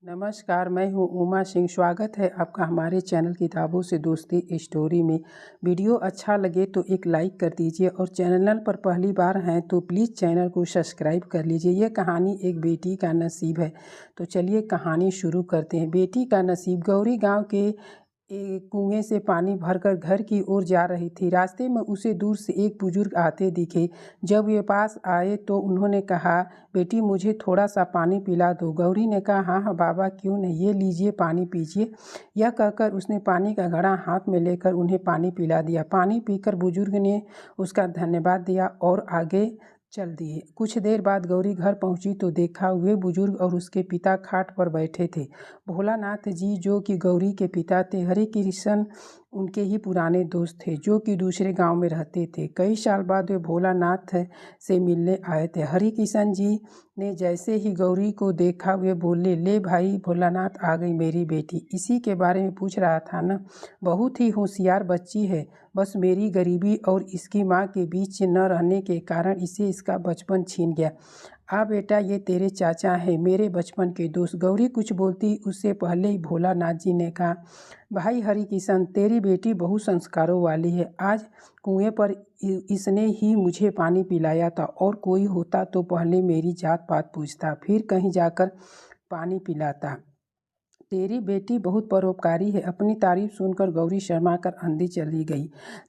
नमस्कार, मैं हूँ उमा सिंह। स्वागत है आपका हमारे चैनल किताबों से दोस्ती स्टोरी में। वीडियो अच्छा लगे तो एक लाइक कर दीजिए और चैनल पर पहली बार हैं तो प्लीज़ चैनल को सब्सक्राइब कर लीजिए। यह कहानी एक बेटी का नसीब है। तो चलिए कहानी शुरू करते हैं। बेटी का नसीब। गौरी गांव के एक कुएं से पानी भरकर घर की ओर जा रही थी। रास्ते में उसे दूर से एक बुजुर्ग आते दिखे। जब वे पास आए तो उन्होंने कहा, बेटी मुझे थोड़ा सा पानी पिला दो। गौरी ने कहा, हाँ हाँ बाबा, क्यों नहीं, ये लीजिए पानी पीजिए। यह कहकर उसने पानी का घड़ा हाथ में लेकर उन्हें पानी पिला दिया। पानी पीकर बुजुर्ग ने उसका धन्यवाद दिया और आगे चल दिए। कुछ देर बाद गौरी घर पहुंची तो देखा वे बुजुर्ग और उसके पिता खाट पर बैठे थे। भोलानाथ जी, जो कि गौरी के पिता थे, हरि किशन उनके ही पुराने दोस्त थे, जो कि दूसरे गांव में रहते थे। कई साल बाद वे भोलानाथ से मिलने आए थे। हरि किशन जी ने जैसे ही गौरी को देखा वे बोले, ले भाई, भोलानाथ आ गई मेरी बेटी। इसी के बारे में पूछ रहा था ना। बहुत ही होशियार बच्ची है, बस मेरी गरीबी और इसकी माँ के बीच न रहने के कारण इसे इसका बचपन छीन गया। आ बेटा, ये तेरे चाचा हैं, मेरे बचपन के दोस्त। गौरी कुछ बोलती उससे पहले ही भोलानाथ जी ने कहा, भाई हरि किशन, तेरी बेटी बहुत संस्कारों वाली है। आज कुएं पर इसने ही मुझे पानी पिलाया था, और कोई होता तो पहले मेरी जात पात पूछता, फिर कहीं जाकर पानी पिलाता। तेरी बेटी बहुत परोपकारी है। अपनी तारीफ सुनकर गौरी शर्मा कर अंधी चली गई।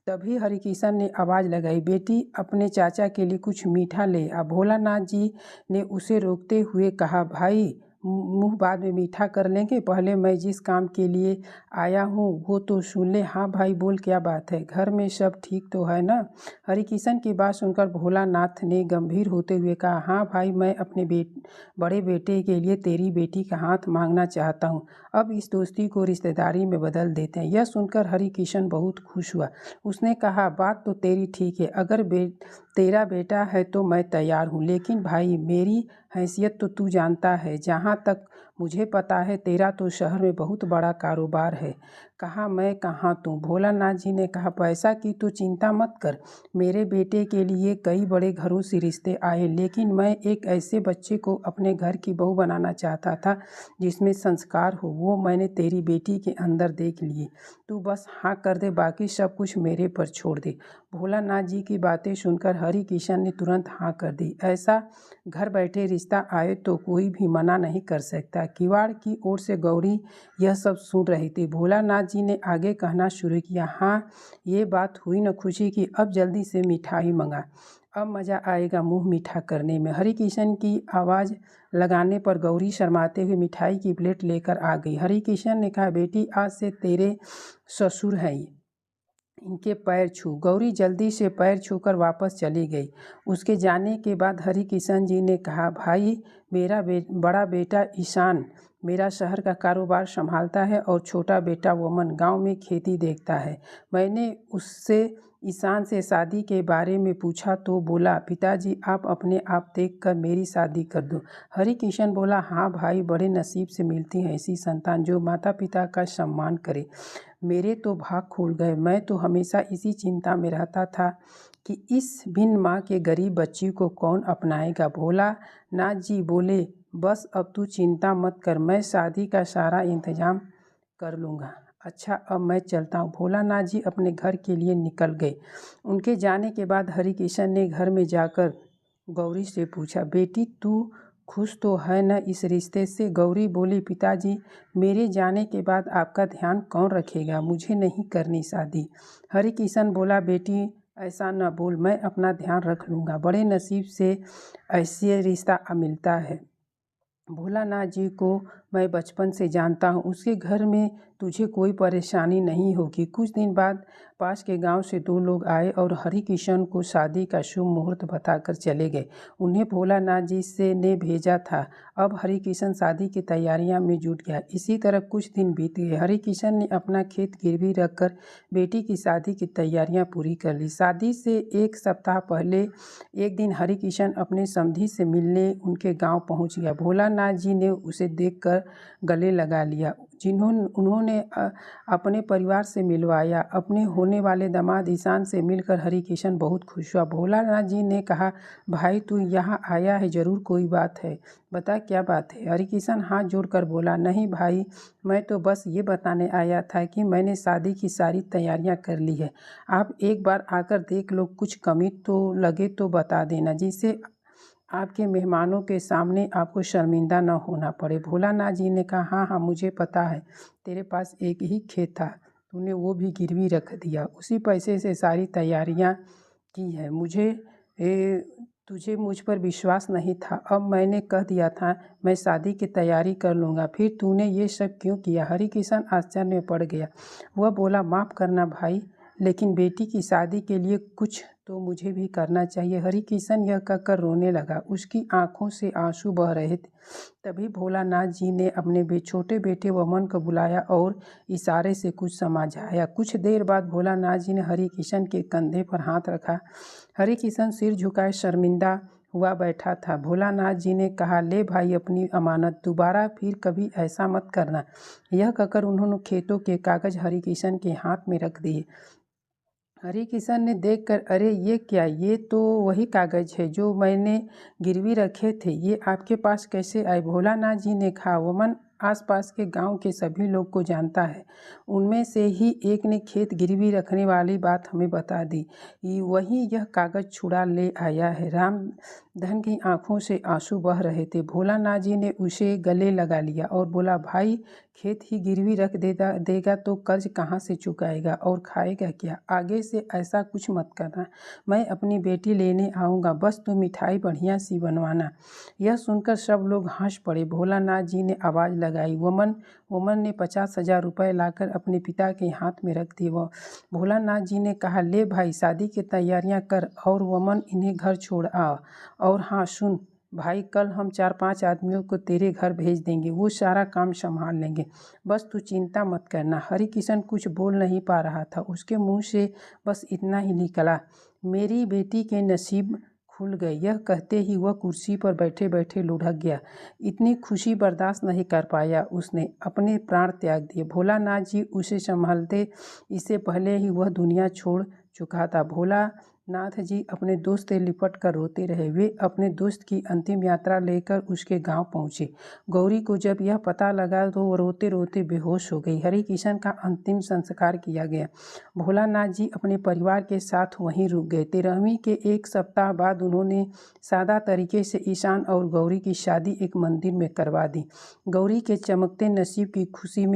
तभी हरिकिशन ने आवाज़ लगाई, बेटी अपने चाचा के लिए कुछ मीठा ले आ। भोलानाथ जी ने उसे रोकते हुए कहा, भाई मुंह बाद में मीठा कर लेंगे, पहले मैं जिस काम के लिए आया हूँ वो तो सुन ले। हाँ भाई बोल, क्या बात है, घर में सब ठीक तो है ना। हरिकिशन की बात सुनकर भोलानाथ ने गंभीर होते हुए कहा, हाँ भाई, मैं अपने बड़े बेटे के लिए तेरी बेटी का हाथ मांगना चाहता हूँ। अब इस दोस्ती को रिश्तेदारी में बदल देते हैं। यह सुनकर हरिकिशन बहुत खुश हुआ। उसने कहा, बात तो तेरी ठीक है, अगर तेरा बेटा है तो मैं तैयार हूँ, लेकिन भाई मेरी हैसियत तो तू जानता है। जहाँ तक मुझे पता है तेरा तो शहर में बहुत बड़ा कारोबार है। कहाँ मैं कहाँ तू। भोलानाथ जी ने कहा, पैसा की तो चिंता मत कर, मेरे बेटे के लिए कई बड़े घरों से रिश्ते आए, लेकिन मैं एक ऐसे बच्चे को अपने घर की बहू बनाना चाहता था जिसमें संस्कार हो। वो मैंने तेरी बेटी के अंदर देख लिए। तू बस हाँ कर दे, बाकी सब कुछ मेरे पर छोड़ दे। भोलानाथ जी की बातें सुनकर हरि किशन ने तुरंत हाँ कर दी। ऐसा घर बैठे रिश्ता आए तो कोई भी मना नहीं कर सकता। किवाड़ की ओर से गौरी यह सब सुन रही थी। भोलानाथ जी ने आगे कहना शुरू किया, हाँ ये बात हुई न खुशी की, अब जल्दी से मिठाई मंगा, अब मज़ा आएगा मुंह मीठा करने में। हरि किशन की आवाज़ लगाने पर गौरी शर्माते हुए मिठाई की प्लेट लेकर आ गई। हरि किशन ने कहा, बेटी आज से तेरे ससुर हैं, इनके पैर छू। गौरी जल्दी से पैर छूकर वापस चली गई। उसके जाने के बाद हरि किशन जी ने कहा, भाई मेरा बड़ा बेटा ईशान मेरा शहर का कारोबार संभालता है और छोटा बेटा वमन गांव में खेती देखता है। मैंने उससे ईशान से शादी के बारे में पूछा तो बोला, पिताजी आप अपने आप देख कर मेरी शादी कर दो। हरि किशन बोला, हाँ भाई, बड़े नसीब से मिलती है ऐसी संतान जो माता पिता का सम्मान करे। मेरे तो भाग खुल गए। मैं तो हमेशा इसी चिंता में रहता था कि इस बिन माँ के गरीब बच्ची को कौन अपनाएगा। भोलानाथ जी बोले, बस अब तू चिंता मत कर, मैं शादी का सारा इंतजाम कर लूँगा। अच्छा अब मैं चलता हूँ। भोलानाथ जी अपने घर के लिए निकल गए। उनके जाने के बाद हरि किशन ने घर में जाकर गौरी से पूछा, बेटी तू खुश तो है न इस रिश्ते से। गौरी बोली, पिताजी मेरे जाने के बाद आपका ध्यान कौन रखेगा, मुझे नहीं करनी शादी। हरि किशन बोला, बेटी ऐसा न बोल, मैं अपना ध्यान रख लूँगा, बड़े नसीब से ऐसे रिश्ता मिलता है। भोलानाथ जी को मैं बचपन से जानता हूँ, उसके घर में तुझे कोई परेशानी नहीं होगी। कुछ दिन बाद पास के गांव से दो लोग आए और हरि किशन को शादी का शुभ मुहूर्त बताकर चले गए। उन्हें भोलानाथ जी से ने भेजा था। अब हरि किशन शादी की तैयारियां में जुट गया। इसी तरह कुछ दिन बीत गए। हरि किशन ने अपना खेत गिरवी रखकर बेटी की शादी की तैयारियां पूरी कर ली। शादी से एक सप्ताह पहले एक दिन हरि किशन अपने समधी से मिलने उनके गाँव पहुँच गया। भोलानाथ जी ने उसे देखकर गले लगा लिया। उन्होंने अपने परिवार से मिलवाया। अपने होने वाले दामाद ईशान से मिलकर हरिकिशन बहुत खुश हुआ। भोलानाथ जी ने कहा, भाई तू यहाँ आया है, ज़रूर कोई बात है, बता क्या बात है। हरिकिशन हाथ जोड़कर बोला, नहीं भाई, मैं तो बस ये बताने आया था कि मैंने शादी की सारी तैयारियां कर ली है। आप एक बार आकर देख लो, कुछ कमी तो लगे तो बता देना, जिससे आपके मेहमानों के सामने आपको शर्मिंदा न होना पड़े। भोलानाथ जी ने कहा, हाँ हाँ मुझे पता है, तेरे पास एक ही खेत था, तूने वो भी गिरवी रख दिया, उसी पैसे से सारी तैयारियां की है। तुझे मुझ पर विश्वास नहीं था। अब मैंने कह दिया था मैं शादी की तैयारी कर लूँगा, फिर तूने ये सब क्यों किया। हरिकिशन आश्चर्य में पड़ गया। वह बोला, माफ़ करना भाई, लेकिन बेटी की शादी के लिए कुछ तो मुझे भी करना चाहिए। हरिकिशन यह कहकर रोने लगा। उसकी आंखों से आंसू बह रहे थे। तभी भोलानाथ जी ने अपने छोटे बेटे वमन को बुलाया और इशारे से कुछ समझाया। कुछ देर बाद भोलानाथ जी ने हरिकिशन के कंधे पर हाथ रखा। हरिकिशन सिर झुकाए शर्मिंदा हुआ बैठा था। भोलानाथ जी ने कहा, ले भाई अपनी अमानत, दोबारा फिर कभी ऐसा मत करना। यह कहकर उन्होंने खेतों के कागज हरिकिशन के हाथ में रख दिए। हरिकिशन ने देखकर, अरे ये क्या, ये तो वही कागज है जो मैंने गिरवी रखे थे, ये आपके पास कैसे आए। भोलानाथ जी ने कहा, वमन आसपास के गांव के सभी लोग को जानता है, उनमें से ही एक ने खेत गिरवी रखने वाली बात हमें बता दी, वही यह कागज छुड़ा ले आया है। रामधन की आंखों से आंसू बह रहे थे। भोलानाथ जी ने उसे गले लगा लिया और बोला, भाई खेत ही गिरवी रख देगा तो कर्ज कहाँ से चुकाएगा और खाएगा क्या। आगे से ऐसा कुछ मत करना, मैं अपनी बेटी लेने आऊँगा, बस तुम मिठाई बढ़िया सी बनवाना। यह सुनकर सब लोग हंस पड़े। भोलानाथ जी ने आवाज़ लगाई। वमन ने 50,000 रुपये लाकर अपने पिता के हाथ में रख दिए। भोलानाथ जी ने कहा, ले भाई शादी की तैयारियां कर और वमन इन्हें घर छोड़ आ। और हाँ सुन भाई, कल हम 4-5 आदमियों को तेरे घर भेज देंगे, वो सारा काम संभाल लेंगे, बस तू चिंता मत करना। हरिकिशन कुछ बोल नहीं पा रहा था। उसके मुंह से बस इतना ही निकला, मेरी बेटी के नसीब खुल गए। यह कहते ही वह कुर्सी पर बैठे बैठे लुढ़क गया। इतनी खुशी बर्दाश्त नहीं कर पाया, उसने अपने प्राण त्याग दिए। भोलानाथ जी उसे संभालते, इससे पहले ही वह दुनिया छोड़ चुका था। भोलानाथ जी अपने दोस्त से लिपट कर रोते रहे। वे अपने दोस्त की अंतिम यात्रा लेकर उसके गांव पहुंचे। गौरी को जब यह पता लगा तो वो रोते रोते बेहोश हो गई। हरिकिशन का अंतिम संस्कार किया गया। भोलानाथ जी अपने परिवार के साथ वहीं रुक गए। 13वीं के एक सप्ताह बाद उन्होंने सादा तरीके से ईशान और गौरी की शादी एक मंदिर में करवा दी। गौरी के चमकते नसीब की खुशी में